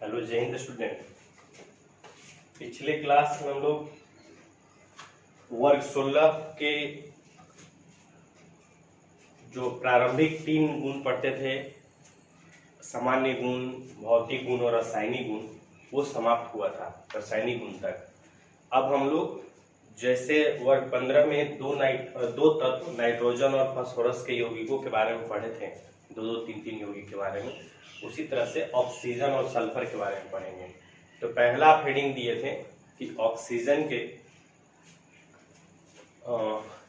Hello जय Hind student. पिछले class में हम लोग वर्ग 16 के जो प्रारंभिक 3 गुण पढ़ते थे, सामान्य गुण, भौतिक गुण और रासायनिक गुण, वो समाप्त हुआ था रासायनिक गुण तक। अब हम लोग जैसे वर्ग 15 में दो तत्व नाइट्रोजन और फास्फोरस के यौगिकों के बारे में पढ़े थे, दो तीन यौगिक के बारे में, उसी तरह से ऑक्सीजन और सल्फर के बारे में पढ़ेंगे। तो पहला आप हेडिंग दिए थे कि ऑक्सीजन के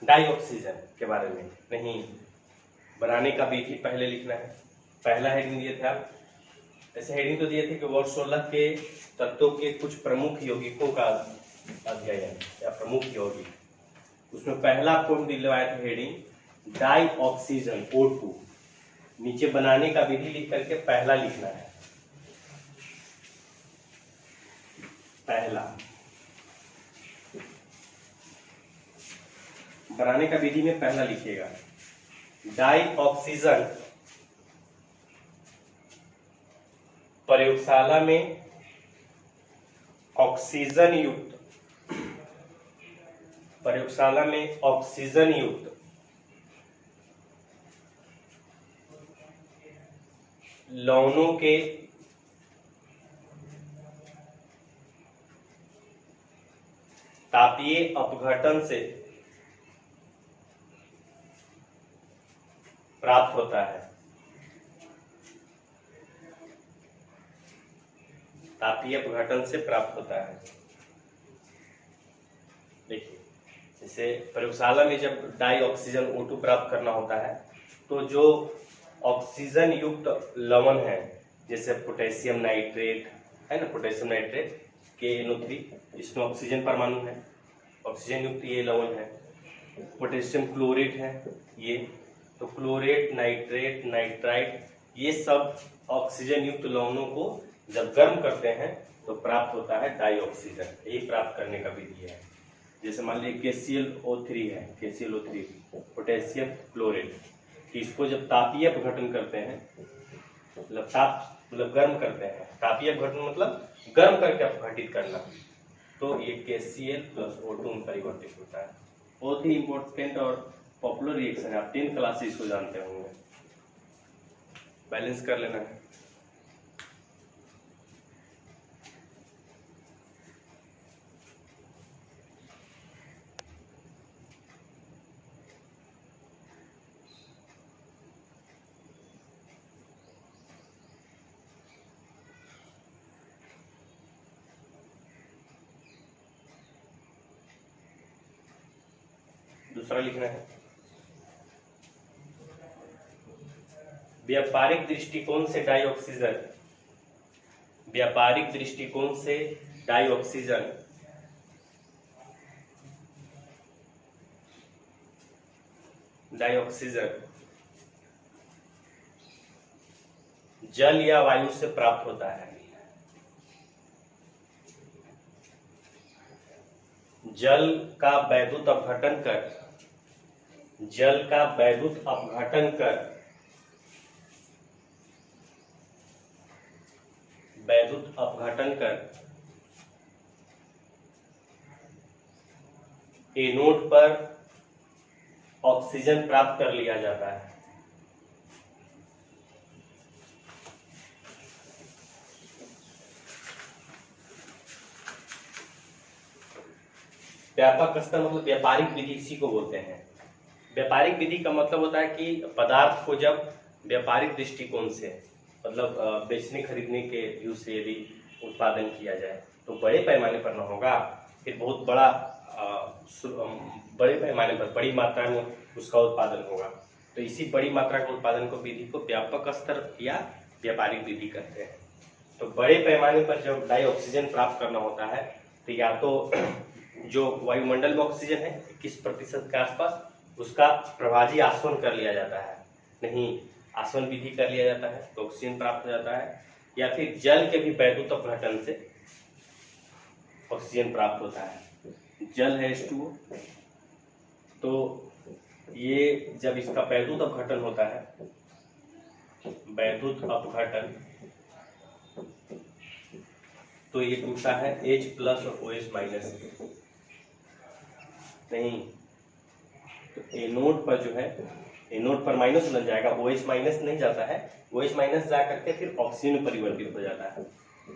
डाइऑक्सीजन के बारे में नहीं बनाने का विधि पहले लिखना है। पहला हेडिंग दिए थे आप, ऐसे हेडिंग तो दिए थे कि वर्ग 16 के तत्वों के कुछ प्रमुख यौगिकों का अध्ययन या प्रमुख यौगिक, उसमें पहला आपको दिलवाया था हेडिंग डाइऑक्सीजन O2। नीचे बनाने का विधि लिख करके पहला लिखना है। पहला बनाने का विधि में पहला लिखिएगा डाइऑक्सीजन प्रयोगशाला में ऑक्सीजन युक्त लवणों के तापीय अपघटन से प्राप्त होता है। तापीय अपघटन से प्राप्त होता है। देखिए, जैसे प्रयोगशाला में जब डाइऑक्सीजन O2 प्राप्त करना होता है तो जो ऑक्सीजन युक्त लवण है, जैसे पोटेशियम नाइट्रेट है ना, पोटेशियम नाइट्रेट KNO3, इसमें ऑक्सीजन परमाणु है, ऑक्सीजन युक्त ये लवण है। पोटेशियम क्लोरेट है ये, तो क्लोरेट, नाइट्रेट, नाइट्राइट, ये सब ऑक्सीजन युक्त लवणों को जब गर्म करते हैं तो प्राप्त होता है डाइऑक्सीजन। ये प्राप्त करने का विधि है। जैसे मान लीजिए KClO3 है, KClO3 पोटेशियम क्लोरेट, इसको जब तापीय अपघटन करते हैं, मतलब गर्म करते हैं, तापीय अपघटन मतलब गर्म करके अपघटित करना, तो ये KCl+O2 में परिवर्तित होता है। बहुत ही इंपॉर्टेंट और पॉपुलर रिएक्शन है, आप 10 क्लासेस को जानते होंगे। बैलेंस कर लेना है। दूसरा लिखना है व्यापारिक दृष्टिकोण से डाइऑक्सीजन जल या वायु से प्राप्त होता है। जल का वैद्युत अपघटन कर एनोड पर ऑक्सीजन प्राप्त कर लिया जाता है। व्यापक स्तर मतलब व्यापारिक विधि इसी को बोलते हैं। व्यापारिक विधि का मतलब होता है कि पदार्थ को जब व्यापारिक दृष्टिकोण से, मतलब बेचने खरीदने के व्यू से यदि उत्पादन किया जाए तो बड़े पैमाने पर न होगा, फिर बहुत बड़े पैमाने पर बड़ी मात्रा में उसका उत्पादन होगा। तो इसी बड़ी मात्रा के उत्पादन को विधि को व्यापक स्तर या व्यापारिक विधि कहते हैं। तो बड़े पैमाने पर जब डाइऑक्सीजन प्राप्त करना होता है तो या तो जो वायुमंडल में ऑक्सीजन है 21% के आसपास, उसका प्रभावी आसवन कर लिया जाता है, नहीं आसवन विधि कर लिया जाता है तो ऑक्सीजन प्राप्त हो जाता है, या फिर जल के भी वैद्युत अपघटन से ऑक्सीजन प्राप्त होता है। जल है H2O, तो ये जब इसका वैद्युत अपघटन होता है वैद्युत अपघटन, तो ये टूटा है H प्लस और OH माइनस नहीं, तो एनोड पर जो है, एनोड पर माइनस बन जाएगा, OH माइनस नहीं जाता है, OH माइनस जा करके फिर ऑक्सीजन में परिवर्तित हो जाता है,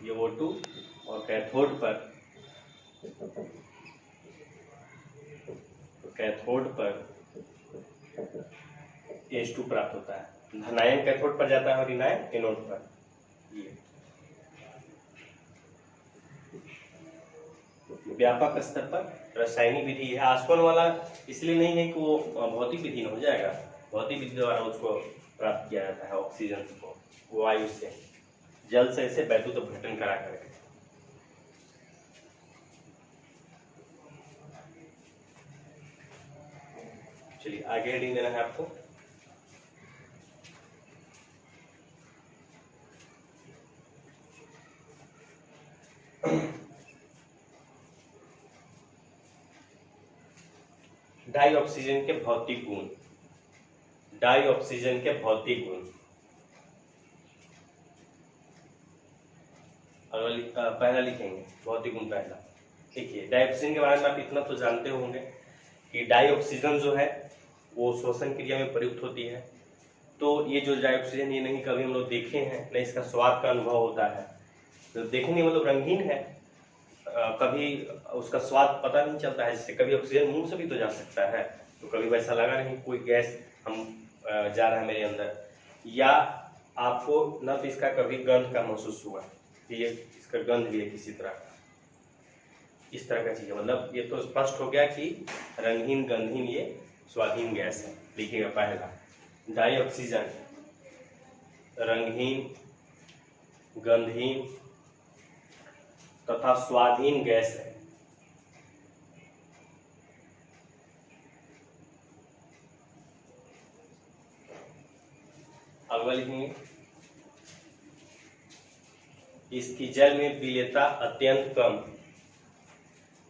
ये O2, और कैथोड पर, कैथोड पर H2 प्राप्त होता है, धनायन कैथोड पर जाता है और ऋणायन एनोड पर। ये व्यापक स्तर पर रासायनिक विधि है, आसवन वाला इसलिए नहीं है कि वो भौतिक विधि न हो जाएगा, भौतिक विधि द्वारा उसको प्राप्त किया जाता है ऑक्सीजन को वायु से, जल से इसे वैद्युत अपघटन करा करके। चलिए आगे हेडिंग देना है आपको। डाई ऑक्सीजन के भौतिक गुण, डाई ऑक्सीजन के भौतिक गुण। पहला लिखेंगे भौतिक गुण पहला। देखिए डाई ऑक्सीजन के बारे में आप इतना तो जानते होंगे कि डाई ऑक्सीजन जो है वो श्वसन क्रिया में प्रयुक्त होती है। तो ये जो डाई ऑक्सीजन ये नहीं कभी हम लोग देखे हैं, न इसका स्वाद का अनुभव होता है, तो देखने मतलब रंगीन है, कभी उसका स्वाद पता नहीं चलता है, जैसे कभी ऑक्सीजन मुंह से भी तो जा सकता है, तो कभी वैसा लगा नहीं कोई गैस हम जा रहा है मेरे अंदर, या आपको न तो इसका कभी गंध का महसूस हुआ, ये इसका गंध भी है किसी तरह का, इस तरह का चीज है। मतलब ये तो स्पष्ट हो गया कि रंगहीन गंधहीन ये स्वादहीन गैस है। लिखिएगा पहला, डाई ऑक्सीजन रंगहीन, गंधहीन तथा स्वादहीन गैस है। अगला लिखेंगे, इसकी जल में विलेयता अत्यंत कम,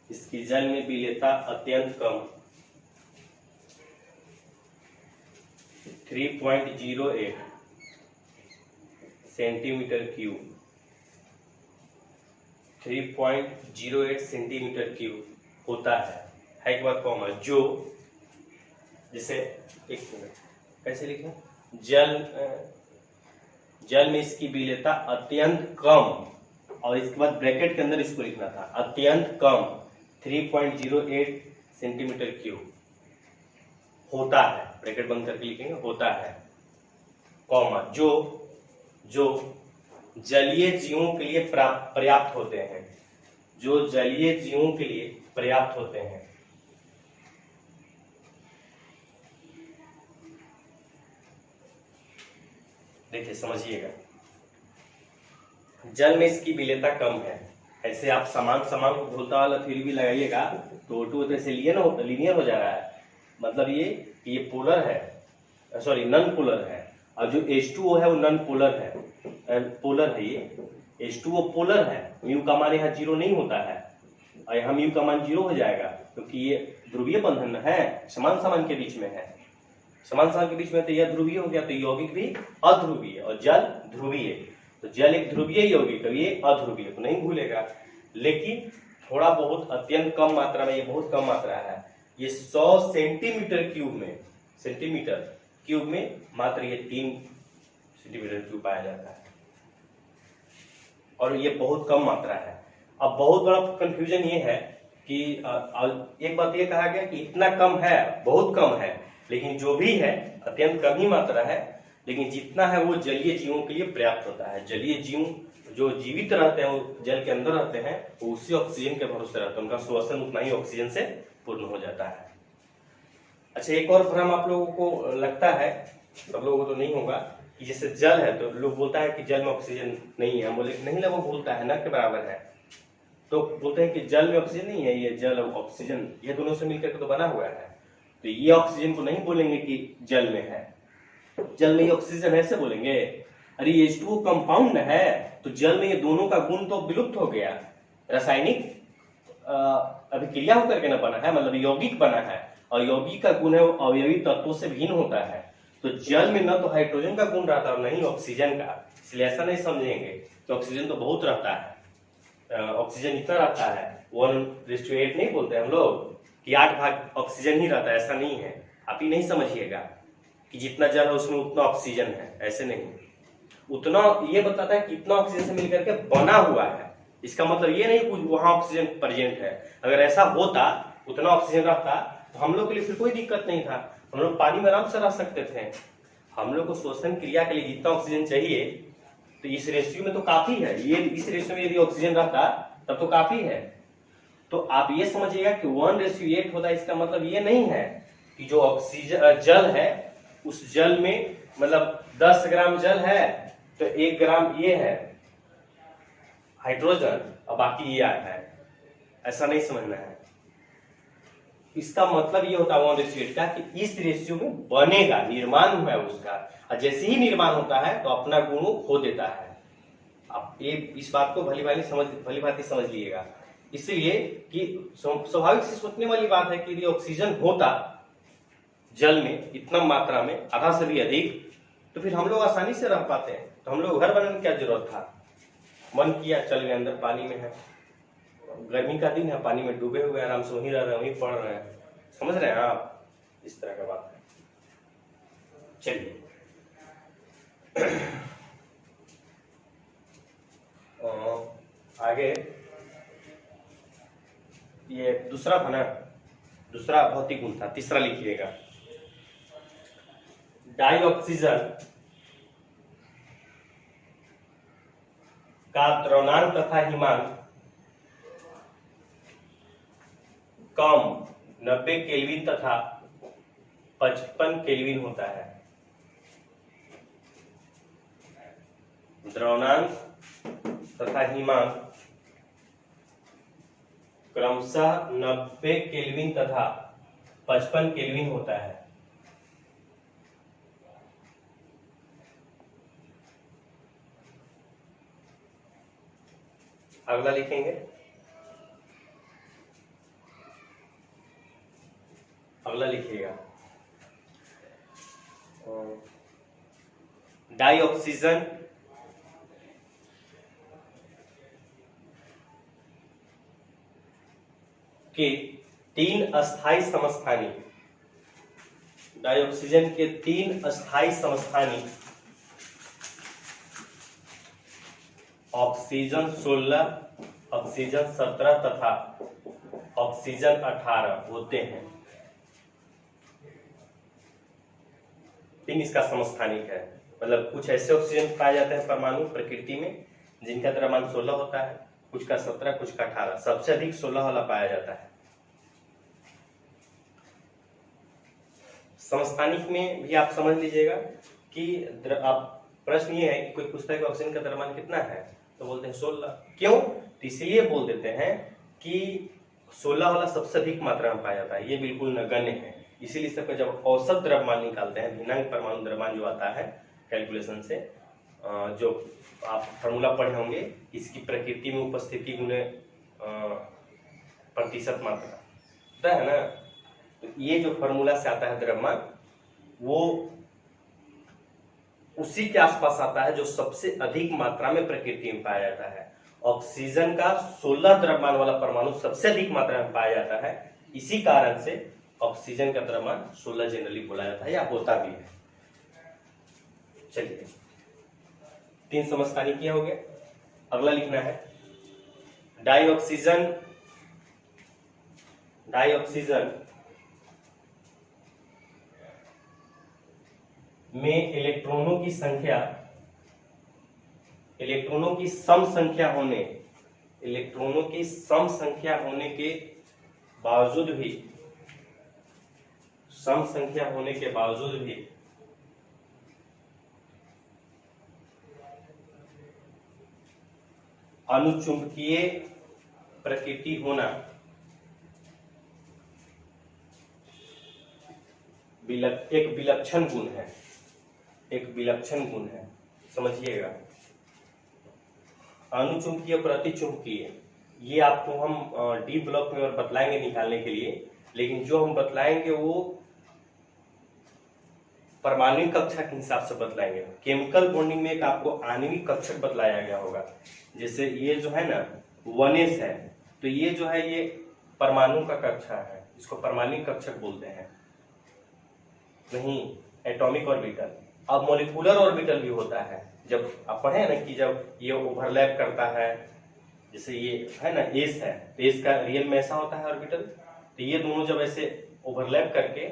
इसकी जल में विलेयता अत्यंत कम, 3.08 सेंटीमीटर क्यूब, 3.08 सेंटीमीटर क्यूब होता है एक बार कॉमन, जो जैसे एक मिनट कैसे लिखें, जल में इसकी विलेयता अत्यंत कम, और इसके बाद ब्रैकेट के अंदर इसको लिखना था अत्यंत कम 3.08 सेंटीमीटर क्यूब होता है, ब्रैकेट बंद करके लिखेंगे होता है, कॉमा जो जलीय जीवों के लिए पर्याप्त होते हैं, जो जलीय जीवों के लिए पर्याप्त होते हैं। देखिए समझिएगा, जल में इसकी विलेयता कम है, ऐसे आप समान को घोलता वाला थ्योरी भी लगाइएगा तो O2 ऐसे लीनियर हो जा रहा है, मतलब ये पोलर है, सॉरी नॉन पोलर है, और जो H2O है वो नॉन पोलर है, पोलर है ये H2O पोलर है, म्यू का मान यहाँ 0 नहीं होता है, और यहाँ म्यू का मान 0 हो जाएगा क्योंकि ये ध्रुवीय बंधन है, समान के बीच में है, समान के बीच में, तो यह ध्रुवीय हो गया, तो यौगिक भी अध्रुवीय और जल ध्रुवीय, तो जल एक ध्रुवीय यौगिक, ये अध्रुवीय तो नहीं भूलेगा, लेकिन थोड़ा बहुत अत्यंत कम मात्रा में, ये बहुत कम मात्रा है, ये 100 सेंटीमीटर क्यूब में मात्र ये 3 सेंटीमीटर क्यूब पाया जाता है, और ये बहुत कम मात्रा है। अब बहुत बड़ा कंफ्यूजन ये है कि एक बात ये कहा गया कि इतना कम है, बहुत कम है, लेकिन जो भी है अत्यंत कम ही मात्रा है, लेकिन जितना है वो जलीय जीवों के लिए पर्याप्त होता है। जलीय जीव जो जीवित रहते हैं वो जल के अंदर रहते हैं, वो उसी ऑक्सीजन के भरोसे रहते हैं, उनका श्वसन उतना ही ऑक्सीजन से पूर्ण हो जाता है। अच्छा, एक और भ्रम आप लोगों को लगता है, सब लोगों को तो नहीं होगा, कि जैसे जल है तो लोग बोलता है कि जल में ऑक्सीजन नहीं है, हम बोले नहीं, लगभग बोलता है ना के बराबर है, तो बोलते हैं कि जल में ऑक्सीजन नहीं है, ये जल और ऑक्सीजन ये दोनों से मिलकर तो बना हुआ है, तो ये ऑक्सीजन को नहीं बोलेंगे कि जल में है, जल में ऑक्सीजन है ऐसे बोलेंगे। अरे ये H2O कंपाउंड है, तो जल में ये दोनों का गुण तो विलुप्त हो गया, रासायनिक अभिक्रिया होकर के ना बना है, मतलब यौगिक बना है, और यौगिक का गुण है वो अवयवी तत्वों से भिन्न होता है, तो जल में न तो हाइड्रोजन का गुण रहता है और नहीं ऑक्सीजन का, इसलिए ऐसा नहीं समझेंगे कि ऑक्सीजन तो बहुत रहता है, ऑक्सीजन इतना रहता है 1:8 नहीं बोलते हम लोग कि 8 भाग ऑक्सीजन ही रहता है, ऐसा नहीं है। आप ही नहीं समझिएगा कि जितना जल है उसमें उतना ऑक्सीजन है, ऐसे नहीं। उतना ये बताता है कि इतना ऑक्सीजन से मिलकर के बना हुआ है, इसका मतलब ये नहीं कि वहां ऑक्सीजन प्रेजेंट है। अगर ऐसा होता, उतना ऑक्सीजन रहता, तो हम लोग के लिए फिर कोई दिक्कत नहीं था, हम लोग पानी में आराम से रह सकते थे। हम लोग को श्वसन क्रिया के लिए जितना ऑक्सीजन चाहिए, तो इस रेशियो में तो काफी है, ये इस रेशियो में यदि ऑक्सीजन रहता तब तो काफी है। तो आप ये समझिएगा कि 1:8 होता है, इसका मतलब ये नहीं है कि जो ऑक्सीजन जल है उस जल में मतलब 10 ग्राम जल है तो 1 ग्राम ये है हाइड्रोजन और बाकी ये आता है, ऐसा नहीं समझना है। इसका मतलब ये होता है 1:8 का कि इस रेशियो में बनेगा, निर्माण हुआ है उसका, और जैसे ही निर्माण होता है तो अपना गुण खो देता है। आप ये इस बात को भली भांति समझ लीजिएगा। इसलिए कि स्वाभाविक से सोचने वाली बात है कि यदि ऑक्सीजन होता जल में इतना मात्रा में, आधा से भी अधिक, तो फिर हम लोग आसानी से रह पाते हैं। तो हम लोग घर बनाने की क्या जरूरत था, मन किया चल गए अंदर, पानी में है, गर्मी का दिन है, पानी में डूबे हुए आराम से वहीं रह रहे हैं, वहीं पढ़ रहे हैं, समझ रहे हैं आप, इस तरह का बात है। चलिए आगे, ये दूसरा था ना, दूसरा भौतिक गुण था, तीसरा लिखिएगा। डाइऑक्सीजन का द्रवणांक तथा हिमांक कम 90 केल्विन तथा 55 केल्विन होता है। द्रवणांक तथा हिमांक क्रमशः 90 केल्विन तथा 55 केल्विन होता है। अगला लिखेंगे, अगला लिखिएगा। डाइऑक्सीजन के 3 अस्थायी समस्थानी, डाइऑक्सीजन के 3 अस्थायी समस्थानी ऑक्सीजन 16, ऑक्सीजन 17 तथा ऑक्सीजन 18 होते हैं। 3 इसका समस्थानिक है, मतलब कुछ ऐसे ऑक्सीजन पाए जाते हैं परमाणु प्रकृति में जिनका द्रव्यमान 16 होता है, कुछ का 17, कुछ का 18, सबसे अधिक 16 वाला पाया जाता है। समस्थानिक में भी आप समझ लीजिएगा कि आप प्रश्न ये है कि कोई पूछता है कि ऑक्सीजन का द्रव्यमान कितना है, तो बोलते हैं 16। क्यों? तो इसलिए बोल देते हैं कि 16 वाला सबसे अधिक मात्रा में पाया जाता है, ये बिल्कुल नगण्य है। इसीलिए सबका जब औसत द्रव्यमान निकालते हैं, भिन्नांक परमाणु द्रव्यमान जो आता है कैलकुलेशन से, जो आप फॉर्मूला पढ़े होंगे, इसकी प्रकृति में उपस्थिति गुणे प्रतिशत मात्रा होता है ना, तो ये जो फॉर्मूला से आता है द्रव्यमान, वो उसी के आसपास आता है जो सबसे अधिक मात्रा में प्रकृति में पाया जाता है। ऑक्सीजन का 16 द्रव्यमान वाला परमाणु सबसे अधिक मात्रा में पाया जाता है, इसी कारण से ऑक्सीजन का द्रव्यमान 16 जनरली बोला जाता है या होता भी है। चलिए 3 समस्थानिक किया हो गया। अगला लिखना है डाइऑक्सीजन में इलेक्ट्रॉनों की सम संख्या होने के बावजूद भी अनुचुंबकीय प्रकृति होना एक विलक्षण गुण है, समझिएगा। अनुचुंबकीय प्रतिचुंबकीय, ये आपको हम डी ब्लॉक में और बतलाएंगे निकालने के लिए, लेकिन जो हम बतलाएंगे वो परमाणु कक्षा के हिसाब से बतलाएंगे। केमिकल बॉन्डिंग में एक आपको आणविक कक्षक बतलाया गया होगा। जैसे ये जो है ना 1s है, तो ये जो है ये परमाणु का कक्षा है, इसको परमाणु कक्षक बोलते हैं। नहीं, एटॉमिक ऑर्बिटल। अब मोलिकुलर ऑर्बिटल भी होता है। जब आप पढ़े ना कि जब ये ओवरलैप करता है, जैसे ये है ना एस है, तो एस का रियल में ऐसा होता है ऑर्बिटल, तो ये दोनों जब ऐसे ओवरलैप करके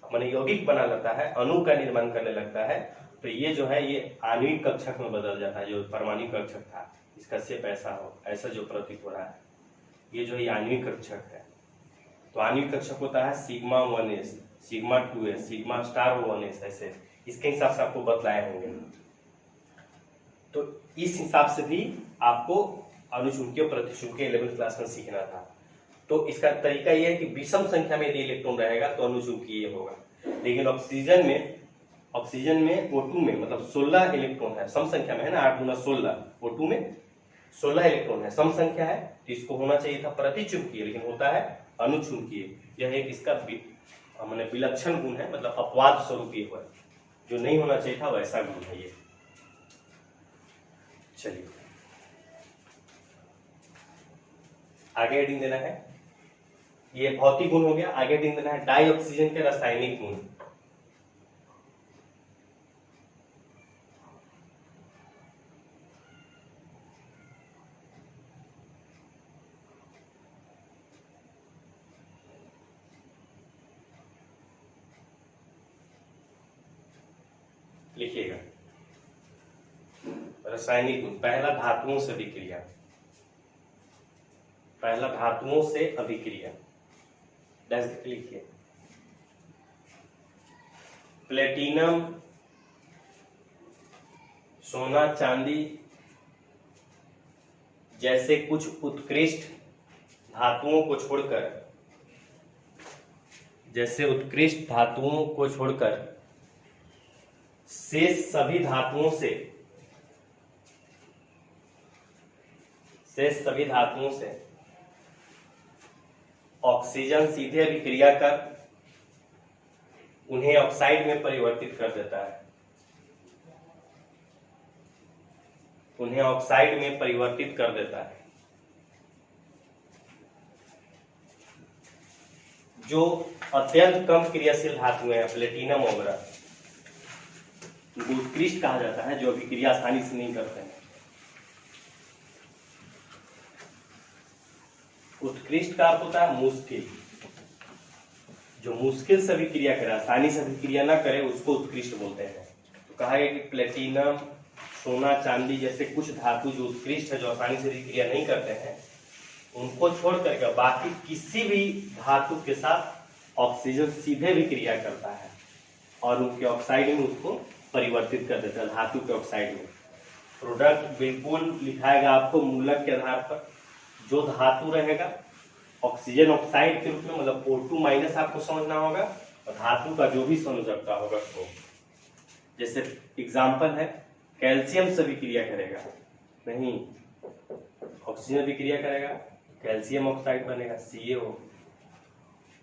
माने यौगिक बना लेता है, अणु का निर्माण करने लगता है, तो ये जो है ये आणविक कक्षक में बदल जाता है। जो परमाणु कक्षक था इसका शेप ऐसा हो, ऐसा जो प्रतीत हो रहा है, ये जो है आणविक कक्षक है। तो आणविक कक्षक होता है sigma 1s, sigma 2s, sigma star 1s, ऐसे इसके हिसाब से आपको बतलाए होंगे। तो इस हिसाब से भी आपको अनुचुंबकीय प्रतिचुंबकीय 11th क्लास में सीखना था। तो इसका तरीका यह है कि विषम संख्या में यदि इलेक्ट्रॉन रहेगा तो अनुचुंबकीय होगा। लेकिन ऑक्सीजन में O2 में मतलब 16 इलेक्ट्रॉन है, सम संख्या में है ना, 8 गुना 16, O2 में 16 इलेक्ट्रॉन है, सम संख्या है, तो इसको होना चाहिए था प्रतिचुंबकीय, लेकिन होता है अनुचुंबकीय। यह एक इसका माने विलक्षण गुण है, मतलब अपवाद स्वरूप ये हुआ, जो नहीं होना चाहिए था वैसा गुण है ये। चलिए आगे हेडिंग देना है, ये भौतिक गुण हो गया। आगे हेडिंग देना है डाई ऑक्सीजन के रासायनिक गुण। लिखिएगा रासायनिक गुण। पहला धातुओं से अभिक्रिया, पहला धातुओं से अभिक्रिया, लिखिए प्लेटिनम, सोना, चांदी जैसे कुछ उत्कृष्ट धातुओं को छोड़कर, शेष सभी धातुओं से ऑक्सीजन सीधे अभिक्रिया कर उन्हें ऑक्साइड में परिवर्तित कर देता है, जो अत्यंत कम क्रियाशील धातुएं हैं, प्लेटिनम वगैरह, उत्कृष्ट कहा जाता है, जो अभिक्रिया आसानी से नहीं करते हैं। उत्कृष्ट का अर्थ होता है मुश्किल, जो मुश्किल से अभिक्रिया करे, आसानी से अभिक्रिया ना करे, उसको उत्कृष्ट बोलते हैं। तो कहा गया कि प्लेटिनम, सोना, चांदी जैसे कुछ धातु जो उत्कृष्ट है, जो आसानी से अभिक्रिया नहीं करते हैं, उनको छोड़ करके बाकी किसी भी धातु के साथ ऑक्सीजन सीधे अभिक्रिया करता है और उनके ऑक्साइड में उसको परिवर्तित कर देता है, धातु के ऑक्साइड में। प्रोडक्ट बिल्कुल लिखाएगा आपको मूलक के आधार पर। जो धातु रहेगा ऑक्सीजन ऑक्साइड के रूप में, मतलब O2 माइनस आपको समझना होगा, और धातु का जो भी संयोजकता होगा उसको। जैसे एग्जाम्पल है, कैल्शियम से अभिक्रिया करेगा, नहीं ऑक्सीजन अभिक्रिया करेगा, कैल्शियम ऑक्साइड बनेगा CaO।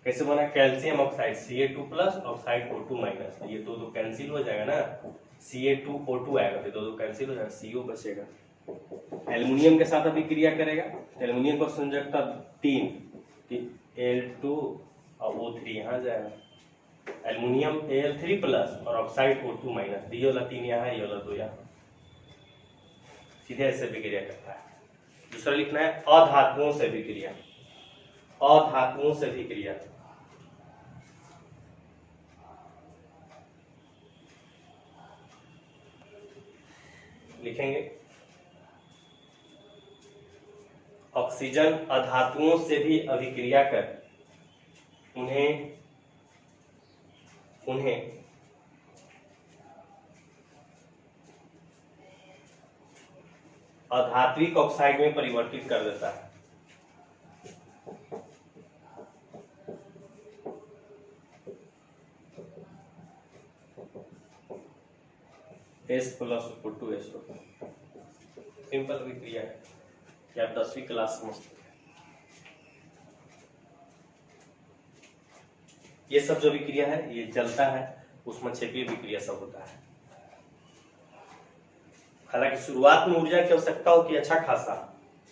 कैसे बना calcium oxide, Ca2 plus oxide O2 minus, ये दो कैंसिल हो जाएगा ना, Ca2O2 आएगा, फिर दो कैंसिल हो जाएगा, CO बचेगा। एल्युमिनियम के साथ अभिक्रिया करेगा, एल्युमिनियम का संयोजकता 3, Al2 और O3 यहाँ जाएगा, एल्युमिनियम Al3 प्लस और ऑक्साइड O2 माइनस, ये वाला 3 यहाँ है, ये वाला 2 यहाँ, सीधे ऐसे अभिक्रिया करता है। दूसरा लिखना है अधातुओं से अभिक्रिया, अधातुओं से अभिक्रिया। लिखेंगे ऑक्सीजन अधातुओं से भी अभिक्रिया कर उन्हें अधात्विक ऑक्साइड में परिवर्तित कर देता है। S प्लस O2SO, सिंपल अभिक्रिया है, क्या 10वीं क्लास में। ये सब जो अभिक्रिया है ये चलता है, ऊष्मक्षेपीय विक्रिया सब होता है। हालांकि शुरुआत में ऊर्जा की आवश्यकता होती है अच्छा खासा,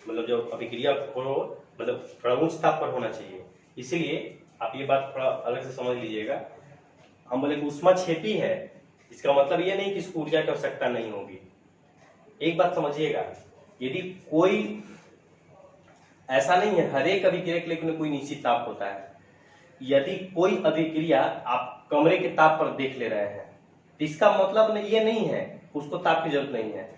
मतलब जब अभिक्रिया हो मतलब थोड़ा उच्च ताप पर होना चाहिए, इसीलिए आप ये बात थोड़ा अलग से समझ लीजिएगा। हम बोले कि ऊष्मक्षेपी है, इसका मतलब ये नहीं कि इसको ऊर्जा की आवश्यकता नहीं होगी। एक बात समझिएगा, यदि कोई ऐसा नहीं है, हर एक अभिक्रिया के लिए कोई निश्चित ताप होता है। यदि कोई अभिक्रिया आप कमरे के ताप पर देख ले रहे हैं, तो इसका मतलब ये नहीं है उसको ताप की जरूरत नहीं है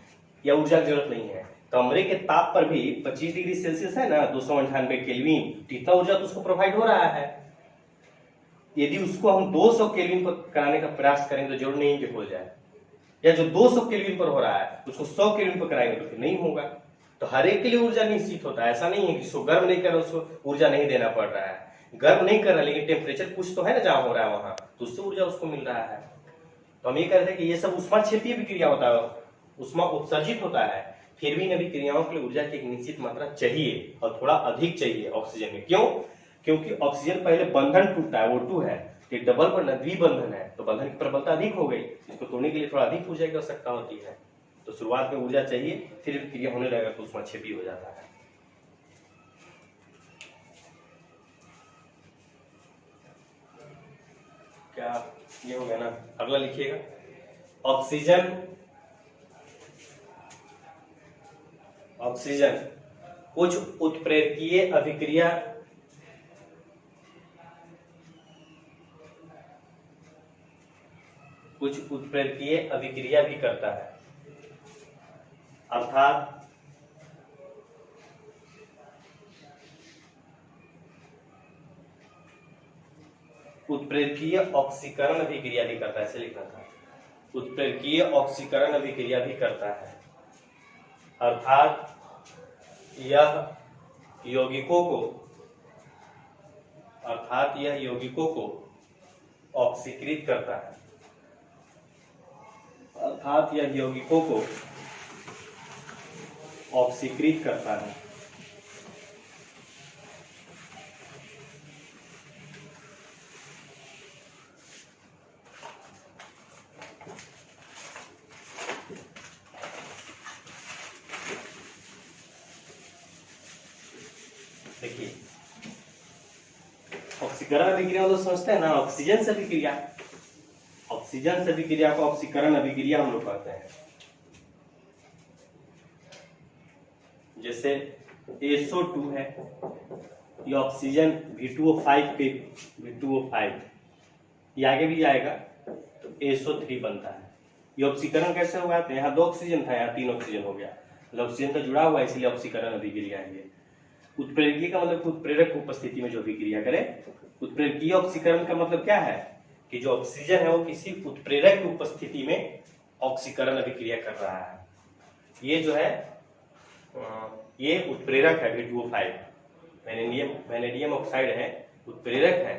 या ऊर्जा की जरूरत नहीं है। कमरे के ताप पर भी 25 डिग्री सेल्सियस है ना, 298 केल्विन, इतना ऊर्जा तो उसको प्रोवाइड हो रहा है। यदि उसको हम 200 केल्विन पर कराने का प्रयास करेंगे तो जरूर नहीं कि हो जाए, या जो 200 केल्विन पर हो रहा है उसको 100 केल्विन पर कराएंगे तो फिर नहीं होगा। तो हर एक के लिए ऊर्जा निश्चित होता है, ऐसा नहीं है कि जिसको गर्म नहीं कर रहा उसको ऊर्जा नहीं देना पड़ रहा है। गर्म नहीं कर रहा लेकिन टेम्परेचर कुछ तो है ना जहां हो रहा है वहां, तो उससे ऊर्जा उसको मिल रहा है। तो हम ये कहते हैं कि ये सब ऊष्मक्षेपीय विक्रिया होता है, ऊष्मा उत्सर्जित होता है, फिर भी इन अभिक्रियाओं के लिए ऊर्जा की एक निश्चित मात्रा चाहिए और थोड़ा अधिक चाहिए ऑक्सीजन में। क्यों? क्योंकि ऑक्सीजन पहले बंधन टूटता है, O2 है, ये डबल पर द्विबंधन है, तो बंधन की प्रबलता अधिक हो गई, इसको तोड़ने के लिए थोड़ा अधिक ऊर्जा की आवश्यकता होती है। तो शुरुआत में ऊर्जा चाहिए, फिर विक्रिया होने लगेगा तो ऊष्मक्षेपी हो जाता है। क्या ये हो गया ना? अगला लिखिएगा, ऑक्सीजन कुछ उत्प्रेरकीय अभिक्रिया भी करता है, अर्थात उत्प्रेरकीय ऑक्सीकरण अभिक्रिया भी करता है, ऐसे लिखना था, उत्प्रेरकीय ऑक्सीकरण अभिक्रिया भी करता है, अर्थात यह यौगिकों को ऑक्सीकृत करता है, अर्थात यह यौगिकों को ऑक्सीकृत करता है। देखिए, ऑक्सीकरण अभिक्रिया तो समझते हैं ना, ऑक्सीजन से अभिक्रिया को ऑक्सीकरण अभिक्रिया हम लोग कहते हैं। जैसे SO2 है, ये ऑक्सीजन V2O5 पे V2O5 ये आगे भी जाएगा तो SO3 बनता है। ये ऑक्सीकरण कैसे हुआ? तो यहाँ 2 ऑक्सीजन था, यहाँ 3 ऑक्सीजन हो गया, ऑक्सीजन तो जुड़ा हुआ है, इसलिए ऑक्सीकरण अभिक्रिया है। उत्प्रेरकीय का मतलब उत्प्रेरक की उपस्थिति में जो अभिक्रिया करे। उत्प्रेरकीय ऑक्सीकरण का मतलब क्या है कि जो ऑक्सीजन है वो किसी उत्प्रेरक की उपस्थिति में ऑक्सीकरण अभिक्रिया कर रहा है। ये जो है ये उत्प्रेरक है V2O5, वैनेडियम ऑक्साइड है, उत्प्रेरक है।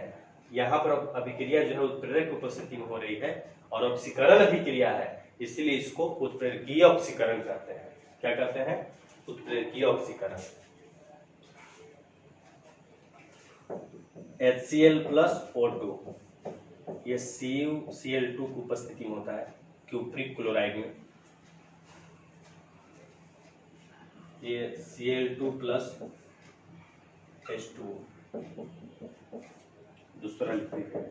यहाँ पर अभिक्रिया जो है उत्प्रेरक की उपस्थिति में हो रही है और ऑक्सीकरण अभिक्रिया है, इसलिए इसको उत्प्रेरकीय ऑक्सीकरण कहते हैं। क्या कहते हैं? उत्प्रेरकीय ऑक्सीकरण। HCl प्लस O2 ये CuCl2 की उपस्थिति में होता है क्यूप्रिक क्लोराइड में। ये Cl2 प्लस H2 दूसरा लिक्विड है।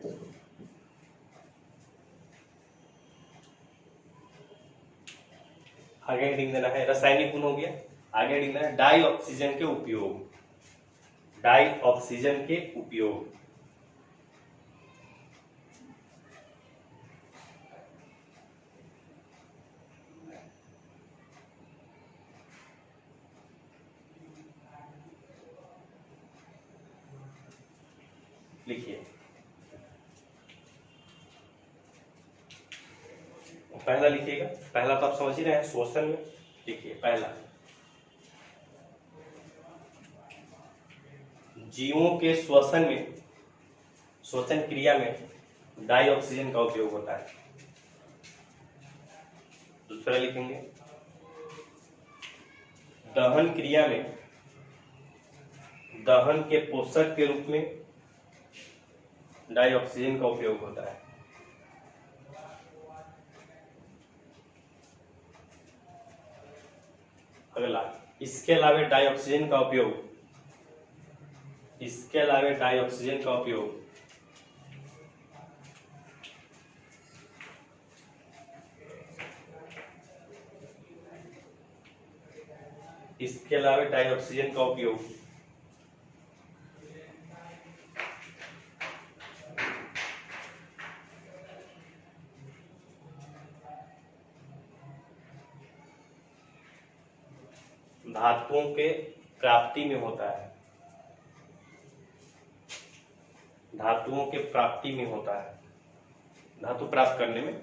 आगे हेडिंग देना है रासायनिक गुण हो गया। आगे हेडिंग देना है डाई ऑक्सीजन के उपयोग। लिखिए, पहला लिखिएगा, पहला तो आप समझ ही रहे हैं, श्वसन में। लिखिए पहला, जीवों के श्वसन क्रिया में डाई ऑक्सीजन का उपयोग होता है। दूसरा लिखेंगे, दहन क्रिया में दहन के पोषक के रूप में डाई ऑक्सीजन का उपयोग होता है। अगला, इसके अलावा डाइऑक्सीजन का उपयोग, इसके अलावा डाइऑक्सीजन का उपयोग इसके अलावा डाइऑक्सीजन का उपयोग धातुओं के प्राप्ति में होता है, धातुओं के प्राप्ति में होता है, धातु प्राप्त करने में।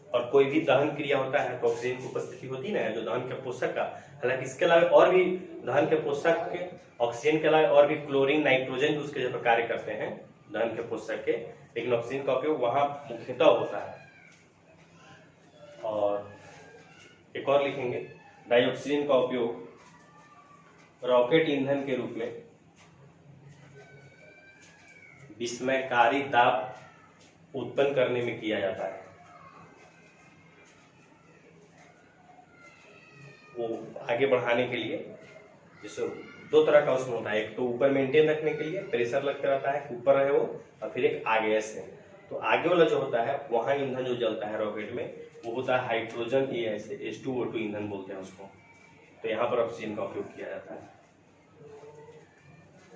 और कोई भी दहन क्रिया होता है तो ऑक्सीजन की उपस्थिति होती है ना, जो दहन के पोषक का। हालांकि इसके अलावा और भी दहन के पोषक के, ऑक्सीजन के अलावा और भी क्लोरीन, नाइट्रोजन भी उसके जगह कार्य करते हैं दहन के पोषक के, लेकिन ऑक्सीजन का उपयोग वहां मुख्यतः होता है। और एक और लिखेंगे, डाइऑक्सीजन का उपयोग रॉकेट ईंधन के रूप में विस्मयकारी दाब उत्पन्न करने में किया जाता है। वो आगे बढ़ाने के लिए, जैसे दो तरह का उसमें होता है, एक तो ऊपर मेंटेन रखने के लिए प्रेशर लगता रहता है, ऊपर रहे वो, और फिर एक आगे ऐसे। तो आगे वाला जो होता है वहां ईंधन जो जलता है रॉकेट में, वो होता है हाइड्रोजन, ये ऐसे H2O2 ईंधन बोलते हैं उसको। तो यहाँ पर ऑक्सीजन का उपयोग किया जाता है।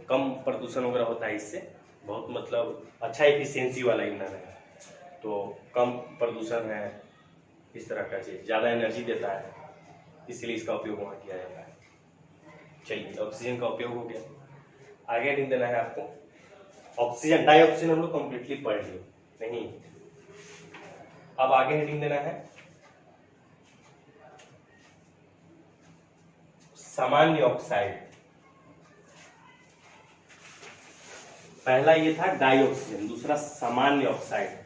कम प्रदूषण वगैरह होता है इससे, बहुत मतलब अच्छा एफिशिएंसी वाला ईंधन है, तो कम प्रदूषण है, इस तरह का चीज, ज्यादा एनर्जी देता है, इसलिए इसका उपयोग वहां किया जाता है। चलिए, ऑक्सीजन का उपयोग हो गया। आगे हेडिंग देना है आपको ऑक्सीजन, डाइऑक्सीजन हम लोग कंप्लीटली पढ़ लिए नहीं। अब आगे हेडिंग देना है सामान्य ऑक्साइड। पहला ये था डाइऑक्सीजन, दूसरा सामान्य ऑक्साइड।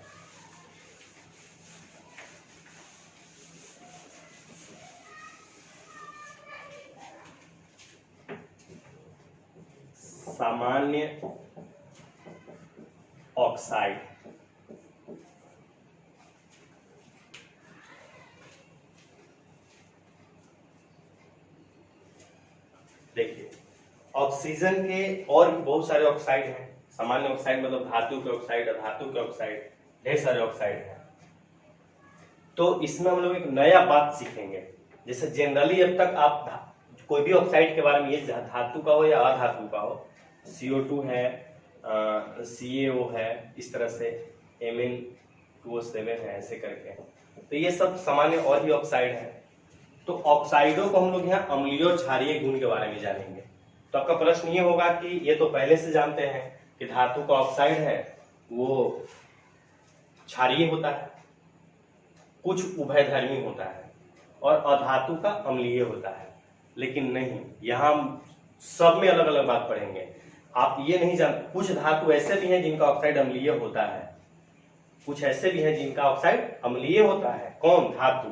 सामान्य ऑक्साइड, देखिए ऑक्सीजन के और भी बहुत सारे ऑक्साइड हैं। सामान्य ऑक्साइड मतलब धातु के ऑक्साइड, अधातु के ऑक्साइड, ढेर सारे ऑक्साइड हैं। तो इसमें हम लोग एक नया बात सीखेंगे। जैसे जनरली अब तक आप कोई भी ऑक्साइड के बारे में, ये धातु का हो या अधातु का हो, CO2 है, CaO है, इस तरह से Mn2O7 है, ऐसे करके, तो ये सब सामान्य और भी ऑक्साइड है। तो ऑक्साइडों को हम लोग यहाँ अम्लीय और क्षारीय गुण के बारे में जानेंगे। तो आपका प्रश्न ये होगा कि ये तो पहले से जानते हैं कि धातु का ऑक्साइड है वो क्षारीय होता है, कुछ उभयधर्मी होता है, और अधातु का अम्लीय होता है। लेकिन नहीं, यहाँ सब में अलग अलग बात पढ़ेंगे। आप ये नहीं जानते, कुछ धातु ऐसे भी हैं जिनका ऑक्साइड अम्लीय होता है, कुछ ऐसे भी हैं जिनका ऑक्साइड अम्लीय होता है। कौन? धातु।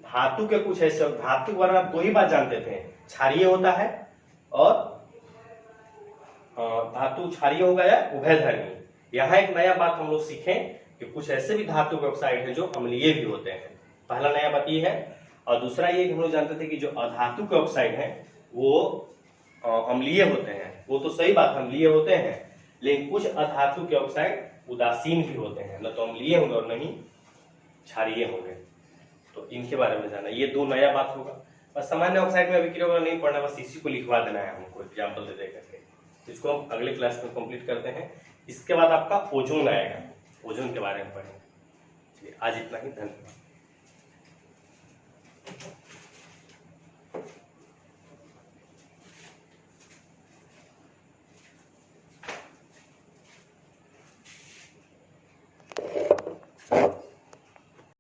धातु के कुछ ऐसे, धातु वाला आप दो ही बात जानते थे, क्षारीय होता है और धातु क्षारीय होगा या उभयधर्मी। यहाँ एक नया बात हम लोग सीखें कि कुछ ऐसे भी धातु के ऑक्साइड है जो अम्लीय भी होते हैं। पहला नया बात ये है। और दूसरा ये कि हम लोग जानते थे कि जो अधातु के ऑक्साइड हैं वो अम्लीय होते हैं। वो तो सही बात, अम्लीय होते हैं, लेकिन कुछ अधातु के ऑक्साइड उदासीन भी होते हैं, न तो अम्लीय होंगे और न ही क्षारीय होंगे। तो इनके बारे में जाना, ये दो नया बात होगा। और सामान्य ऑक्साइड में अभिक्रिया वगैरह नहीं पढ़ना, बस इसी को लिखवा देना है हमको एग्जाम्पल दे देकर के। इसको हम अगले क्लास में कंप्लीट करते हैं। इसके बाद आपका ओजोन आएगा, ओजोन के बारे में पढ़ेंगे। आज इतना ही, धन्यवाद।